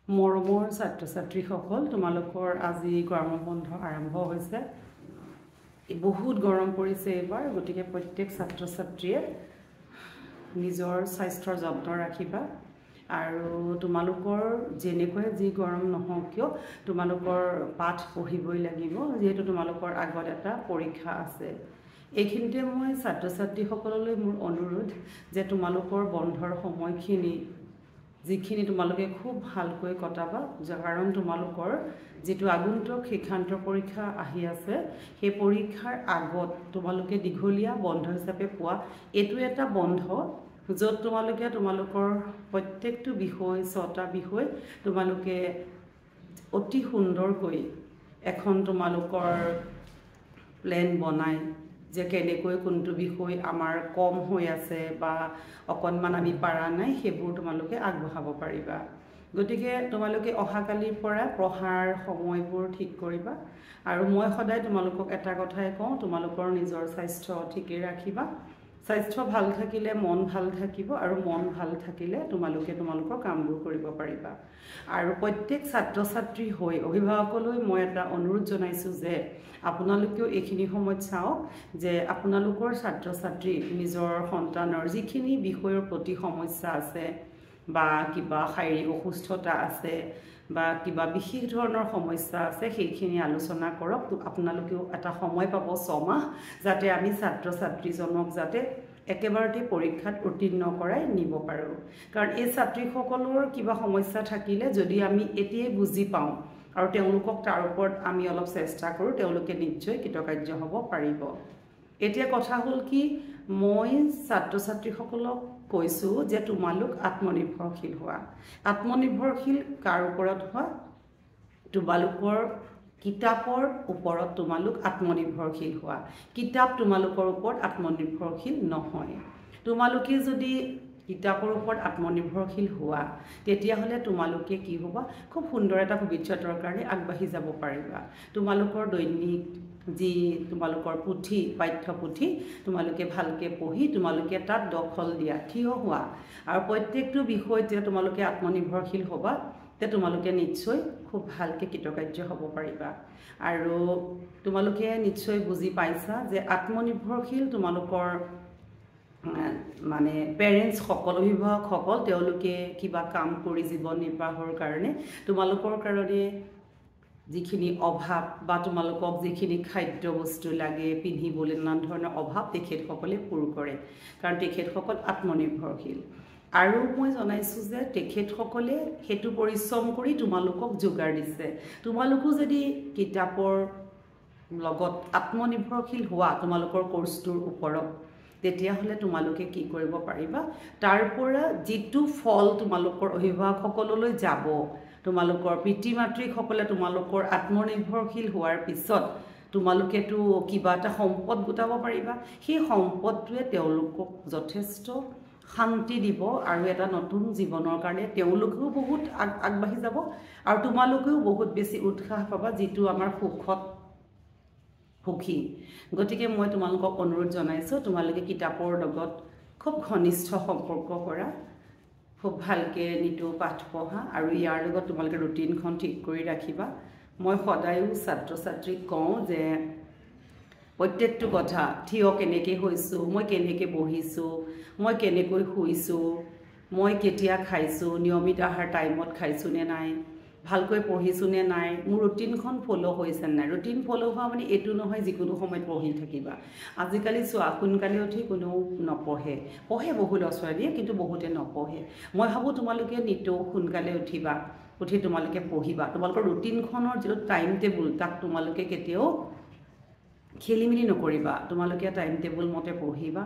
মৰমৰ ছাত্ৰ ছাত্ৰীসকল তোমালোকৰ আজি গৰম বন্ধ আৰম্ভ হৈছে বহুত গৰম পৰিছে এবাৰ গতিকে প্ৰত্যেক ছাত্ৰ ছাত্ৰীয়ে নিজৰ স্বাস্থ্যৰ যত্ন ৰাখিবা আৰু তোমালোকৰ যেনেকৈ যি গৰম নহওক কিয় তোমালোকৰ পাঠ পঢ়িবই লাগিব যেহেতু তোমালোকৰ আগত এটা পৰীক্ষা আছে এইখিনিতে মই ছাত্ৰ ছাত্ৰীসকললৈ মোৰ অনুৰোধ যে তোমালোকৰ বন্ধৰ সময়খিনি যিখিনি তোমালোকে খুব ভালকৈ কটাবা কাৰণ তোমালোকৰ যেটো আগন্তুক শিক্ষান্ত পৰীক্ষা আহি আছে সেই পৰীক্ষাৰ আগত তোমালোকে দীঘলীয়া বন্ধ হিচাপে পোৱা এটো এটা বন্ধ যত তোমালোকে তোমালোকৰ প্ৰত্যেকটো বিষয় ছটা বিষয় তোমালোকে অতি সুন্দৰকৈ এখন তোমালোকৰ প্ল্যান বনাই যে কেনেকৈ কোনটো বিষয় আমাৰ কম হৈ আছে বা অকনমান আমি পাৰা নাই হেবোৰ তোমালোকে আগবঢ়াব পাৰিবা গতিকে তোমালোকে অহাকালিৰ পৰা পঢ়াৰ সময়বোৰ ঠিক কৰিবা আৰু মই সদায় তোমালোকক এটা কথাই কওঁ তোমালোকৰ নিজৰ স্বাস্থ্য ঠিকে ৰাখিবা স্বাস্থ্য ভাল থাকিলে মন ভাল থাকিব আৰু মন ভাল থাকিলে তোমালোকে তোমালোকৰ কামবোৰ কৰিব পাৰিবা আৰু প্ৰত্যেক ছাত্ৰ ছাত্ৰী হৈ অভিভাৱকলৈ মই এটা অনুৰোধ জনাইছো যে আপোনালোকেও এইখিনি সময়ত চাওক যে আপোনালোকৰ ছাত্ৰ ছাত্ৰী নিজৰ সন্তানৰ যিখিনি বিষয়ৰ প্ৰতি সমস্যা আছে বা কিবা শাৰীৰিক অসুস্থতা আছে বা কিবা বিশেষ ধৰণৰ সমস্যা আছে সেইখিনি আলোচনা কৰক আপোনালোকেও এটা সময় পাব 6 মাহ যাতে আমি ছাত্ৰ ছাত্ৰীজনক যাতে একেবাৰতে পৰীক্ষাত উত্তীৰ্ণ কৰাই নিব পাৰো কাৰণ এই ছাত্ৰীসকলৰ কিবা সমস্যা থাকিলে যদি আমি এতিয়াই বুজি পাওঁ আৰু তেওঁলোকক তাৰ ওপৰত আমি অলপ চেষ্টা কৰো তেওঁলোকে নিশ্চয় কৃতকাৰ্য হ'ব পাৰিব এতিয়া কথা হল কি মই ছাত্ৰ ছাত্ৰীসকলক কৈছো যে তোমালোক আত্মনিৰ্ভৰশীল হোৱা আত্মনিৰ্ভৰশীল কাৰ ওপৰত হোৱা তোমালোকৰ কিতাপৰ ওপৰত তোমালোক আত্মনিৰ্ভৰশীল হোৱা কিতাপ তোমালোকৰ ওপৰত আত্মনিৰ্ভৰশীল নহয় তোমালোকে যদি কিতাপৰ ওপৰত আত্মনিৰ্ভৰশীল হোৱা তেতিয়া হলে তোমালোকে কি হ'ব খুব সুন্দৰ এটা ভৱিষ্যতৰ কাৰণে আগবাঢ়ি যাব পাৰিবা তোমালোকৰ দৈনিক যি তোমালোকৰ পুথি পাঠ্যপুথি তোমালোকে ভালকে পঢ়ি তোমালোকে তাত দখল দিয়া থিয় হোৱা আৰু প্ৰত্যেকটো বিষয়তে তোমালোকে আত্মনিৰ্ভৰশীল হ'বা তে তোমালোকে নিশ্চয় খুব ভালকে কৃতকাৰ্য হ'ব পাৰিবা আৰু তোমালোকে নিশ্চয় বুজি পাইছা যে আত্মনিৰ্ভৰশীল তোমালোকৰ মানে পেৰেন্টস সকল অভিভাৱক সকল তেওঁলোকে কিবা কাম কৰি জীৱন নিৰ্বাহৰ কাৰণে তোমালোকৰ কাৰণে যিখিনি অভাৱ বা তোমালোকক যিখিনি খাদ্য বস্তু লাগে পিন্ধিবলৈ নানা ধৰণৰ অভাৱ তেখেতসকলে পূৰ কৰে কাৰণ তেখেতসকল আত্মনিৰ্ভৰশীল আৰু মই জনাইছো যে তেখেতসকলে হেতু পৰিশ্ৰম কৰি তোমালোকক যোগাৰ দিছে তোমালোকো যদি কিতাপৰ লগত আত্মনিৰ্ভৰশীল হোৱা তোমালোকৰ কোৰ্সটোৰ ওপৰত তেতিয়া হলে তোমালোকে কি কৰিব পাৰিবা তাৰ পৰা যেটো ফল তোমালোকৰ অভিভাৱকসকললৈ যাব তোমালোকৰ পিতৃ মাতৃ সকলে তোমালোকৰ আত্মনিৰ্ভৰশীল হোৱাৰ পিছত তোমালোকেটো কিবা এটা সম্পদ গোটাব পাৰিবা সেই সম্পদটোৱে তেওঁলোকক যথেষ্ট শান্তি দিব আৰু এটা নতুন জীৱনৰ কাৰণে তেওঁলোকেও বহুত আগবাঢ়ি যাব আৰু তোমালোকেও বহুত বেছি উৎসাহ পাবা যেটো আমাৰ সুখত সুখী গতিকে মই তোমালোকক অনুৰোধ জনাইছো তোমালোকে কিতাপৰ লগত খুব ঘনিষ্ঠ সম্পৰ্ক কৰা খুব ভালকে নিটো পাঠ পঢ়া আৰু ইয়াৰ লগত তোমালোকে ৰুটিনখন ঠিক কৰি ৰাখিবা মই সদায়ও ছাত্ৰ ছাত্ৰীক কওঁ যে প্ৰত্যেকটো কথা থিয় কেনেকৈ হৈছো মই কেনেকৈ বহিছো মই কেনেকৈ শুইছো মই কেতিয়া খাইছো নিয়মিত আহাৰ টাইমত খাইছো নে নাই ভালকৈ পঢ়িছো নে নাই মোৰ ৰুটিনখন ফলো হৈছে নাই ৰুটিন ফলো হোৱা মানে এটো নহয় যিকোনো সময়ত পঢ়ি থাকিবা আজিকালি চোৱা সোনকালে উঠি কোনো নপঢ়ে পঢ়ে বহু ল'ৰা-ছোৱালীয়ে কিন্তু বহুতে নপঢ়ে মই ভাবো তোমালোকে নিতো সোনকালে উঠিবা উঠি তোমালোকে পঢ়িবা তোমালোকৰ ৰুটিনখনৰ যেটো টাইম টেবুল তাক তোমালোকে কেতিয়াও খেলিমেলি নকৰিবা তোমালোকে টাইম টেবুল মতে পঢ়িবা